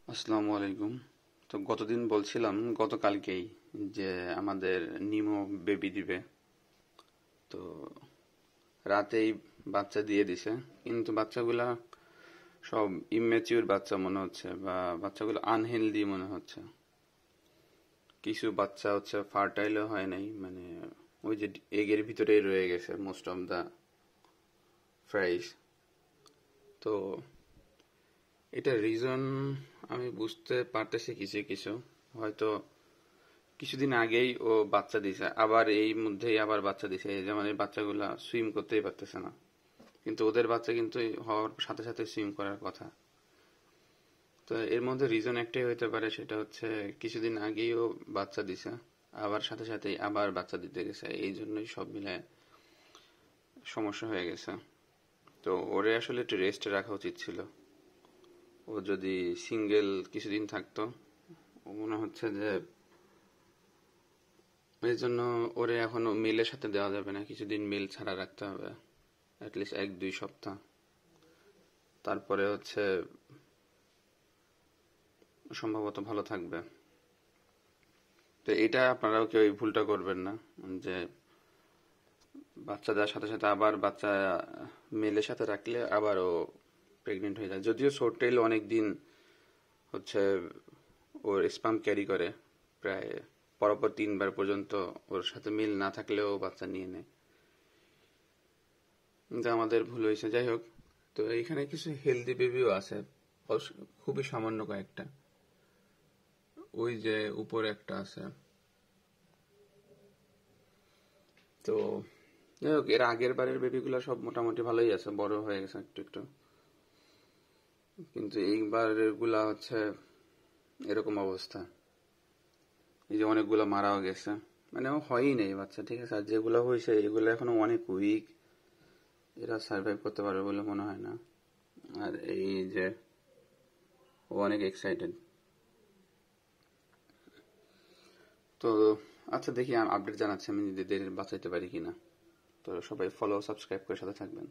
আসসালামু আলাইকুম। তো গতদিন বলছিলাম গতকালকেই যে আমাদের নিমো বেবি দিবে। তো রাতেই বাচ্চা দিয়ে দিছে, কিন্তু বাচ্চাগুলা সব ইম্যাচিউর বাচ্চা মনে হচ্ছে, বা বাচ্চাগুলো আনহেলদি মনে হচ্ছে। কিছু বাচ্চা হচ্ছে ফার্টাইলও হয় নাই, মানে ওই যে এগের ভিতরেই রয়ে গেছে মোস্ট অফ দা ফ্রাইস। তো এটা রিজন আমি বুঝতে পারতেছি কিছু কিছু। হয়তো কিছুদিন আগেই ও বাচ্চা দিছে, আবার এই মধ্যেই আবার বাচ্চা দিছে। এই যেমন এই বাচ্চাগুলা সুইম করতেই পারতেছে না, কিন্তু ওদের বাচ্চা কিন্তু হওয়ার সাথে সাথে সুইম করার কথা। তো এর মধ্যে রিজন একটাই হইতে পারে, সেটা হচ্ছে কিছুদিন আগেই ও বাচ্চা দিছে, আবার সাথে সাথেই আবার বাচ্চা দিতে গেছে, এই জন্যই সব মিলে সমস্যা হয়ে গেছে। তো ওরে আসলে একটু রেস্টে রাখা উচিত ছিল। ও যদি সিঙ্গেল কিছুদিন থাকতো, ও মনে হচ্ছে যে এই জন্য ওরে এখনো মেলের সাথে দেওয়া যাবে না, কিছুদিন মেল ছাড়া রাখতে হবে, অ্যাটলিস্ট 1-2 সপ্তাহ। তারপরে হচ্ছে সম্ভবত ভালো থাকবে। তো এটা আপনারাও কেউ এই ভুলটা করবেন না, যে বাচ্চা দেওয়ার সাথে সাথে আবার বাচ্চা মেলের সাথে রাখলে আবারও প্রেগনেন্ট হয়ে যায়। যদিও শর্ট-টেইল অনেক দিন হচ্ছে ওর স্পাম ক্যারি করে, প্রায় পরপর 3 বার পর্যন্ত ওর সাথে মিল না থাকলেও বাচ্চা নিয়ে নেয়। কিন্তু আমাদের ভুল হয়েছে, যাই হোক। তো এইখানে কিছু হেলদি বেবিও আছে, খুবই সামান্য কয়েকটা। ওই যে উপরে একটা আছে। তো যাই হোক, এর আগের বারের বেবিগুলো সব মোটামুটি ভালোই আছে, বড় হয়ে গেছে একটু একটু। কিন্তু এইবারের গুলা হচ্ছে এরকম অবস্থা। এই যে অনেকগুলো মারাও গেছে, মানে ও হয়ই নেই বাচ্চা, ঠিক আছে। আর যেগুলো হয়েছে এগুলো এখনো অনেক উইক, এরা সার্ভাইভ করতে পারবে বলে মনে হয় না। আর এই যে ও অনেক এক্সাইটেড। তো আচ্ছা, দেখি আপডেট জানাচ্ছি আমি নিজেদের বাঁচাইতে পারি কিনা। তো সবাই ফলো সাবস্ক্রাইব করে সাথে থাকবেন।